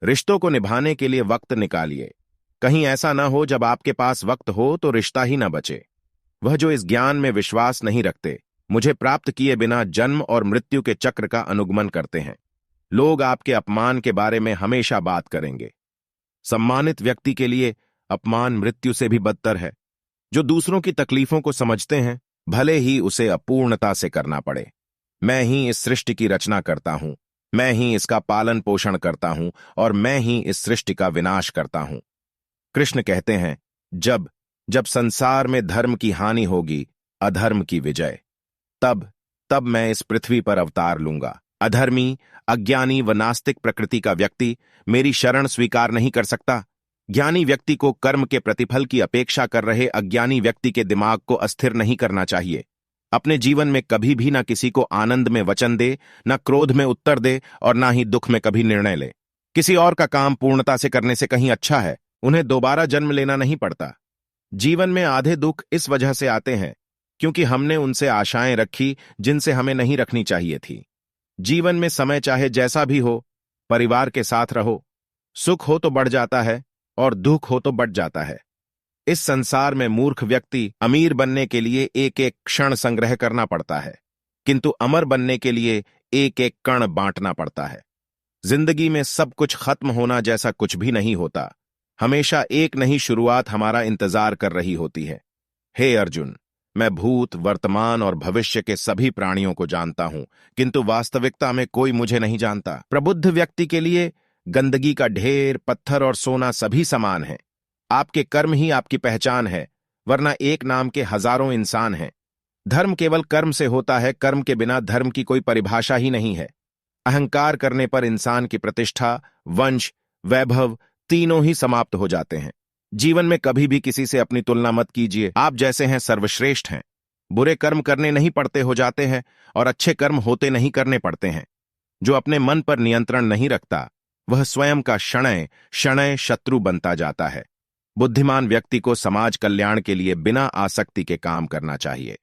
रिश्तों को निभाने के लिए वक्त निकालिए। कहीं ऐसा न हो जब आपके पास वक्त हो तो रिश्ता ही न बचे। वह जो इस ज्ञान में विश्वास नहीं रखते, मुझे प्राप्त किए बिना जन्म और मृत्यु के चक्र का अनुगमन करते हैं। लोग आपके अपमान के बारे में हमेशा बात करेंगे। सम्मानित व्यक्ति के लिए अपमान मृत्यु से भी बदतर है। जो दूसरों की तकलीफों को समझते हैं, भले ही उसे अपूर्णता से करना पड़े। मैं ही इस सृष्टि की रचना करता हूं, मैं ही इसका पालन पोषण करता हूं और मैं ही इस सृष्टि का विनाश करता हूं। कृष्ण कहते हैं, जब जब संसार में धर्म की हानि होगी, अधर्म की विजय, तब मैं इस पृथ्वी पर अवतार लूंगा। अधर्मी, अज्ञानी व नास्तिक प्रकृति का व्यक्ति मेरी शरण स्वीकार नहीं कर सकता। ज्ञानी व्यक्ति को कर्म के प्रतिफल की अपेक्षा कर रहे अज्ञानी व्यक्ति के दिमाग को अस्थिर नहीं करना चाहिए। अपने जीवन में कभी भी ना किसी को आनंद में वचन दे, न क्रोध में उत्तर दे और ना ही दुख में कभी निर्णय ले। किसी और का काम पूर्णता से करने से कहीं अच्छा है, उन्हें दोबारा जन्म लेना नहीं पड़ता। जीवन में आधे दुख इस वजह से आते हैं क्योंकि हमने उनसे आशाएं रखी जिनसे हमें नहीं रखनी चाहिए थी। जीवन में समय चाहे जैसा भी हो, परिवार के साथ रहो। सुख हो तो बढ़ जाता है और दुख हो तो बढ़ जाता है। इस संसार में मूर्ख व्यक्ति अमीर बनने के लिए एक एक क्षण संग्रह करना पड़ता है, किंतु अमर बनने के लिए एक एक कण बांटना पड़ता है। जिंदगी में सब कुछ खत्म होना जैसा कुछ भी नहीं होता। हमेशा एक नई शुरुआत हमारा इंतजार कर रही होती है। हे अर्जुन, मैं भूत, वर्तमान और भविष्य के सभी प्राणियों को जानता हूं, किंतु वास्तविकता में कोई मुझे नहीं जानता। प्रबुद्ध व्यक्ति के लिए गंदगी का ढेर, पत्थर और सोना सभी समान है। आपके कर्म ही आपकी पहचान है, वरना एक नाम के हजारों इंसान हैं। धर्म केवल कर्म से होता है, कर्म के बिना धर्म की कोई परिभाषा ही नहीं है। अहंकार करने पर इंसान की प्रतिष्ठा, वंश, वैभव तीनों ही समाप्त हो जाते हैं। जीवन में कभी भी किसी से अपनी तुलना मत कीजिए। आप जैसे हैं सर्वश्रेष्ठ हैं। बुरे कर्म करने नहीं पड़ते हो जाते हैं और अच्छे कर्म होते नहीं करने पड़ते हैं। जो अपने मन पर नियंत्रण नहीं रखता, वह स्वयं का शणय शणय शत्रु बनता जाता है। बुद्धिमान व्यक्ति को समाज कल्याण के लिए बिना आसक्ति के काम करना चाहिए।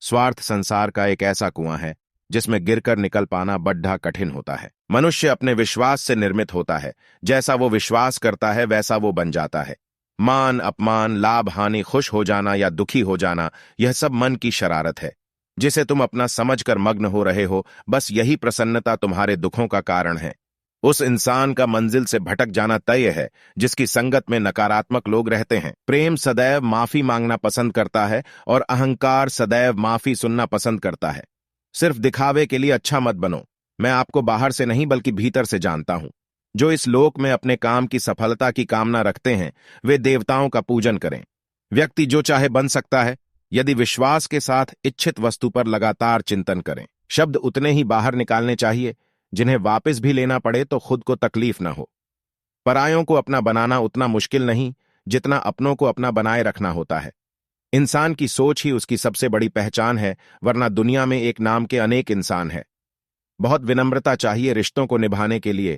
स्वार्थ संसार का एक ऐसा कुआं है जिसमें गिरकर निकल पाना बड्ढा कठिन होता है। मनुष्य अपने विश्वास से निर्मित होता है। जैसा वो विश्वास करता है वैसा वो बन जाता है। मान, अपमान, लाभ, हानि, खुश हो जाना या दुखी हो जाना, यह सब मन की शरारत है जिसे तुम अपना समझकर मग्न हो रहे हो। बस यही प्रसन्नता तुम्हारे दुखों का कारण है। उस इंसान का मंजिल से भटक जाना तय है जिसकी संगत में नकारात्मक लोग रहते हैं। प्रेम सदैव माफी मांगना पसंद करता है और अहंकार सदैव माफी सुनना पसंद करता है। सिर्फ दिखावे के लिए अच्छा मत बनो। मैं आपको बाहर से नहीं बल्कि भीतर से जानता हूं। जो इस लोक में अपने काम की सफलता की कामना रखते हैं, वे देवताओं का पूजन करें। व्यक्ति जो चाहे बन सकता है यदि विश्वास के साथ इच्छित वस्तु पर लगातार चिंतन करें। शब्द उतने ही बाहर निकालने चाहिए जिन्हें वापस भी लेना पड़े तो खुद को तकलीफ न हो। परायों को अपना बनाना उतना मुश्किल नहीं जितना अपनों को अपना बनाए रखना होता है। इंसान की सोच ही उसकी सबसे बड़ी पहचान है, वरना दुनिया में एक नाम के अनेक इंसान हैं। बहुत विनम्रता चाहिए रिश्तों को निभाने के लिए,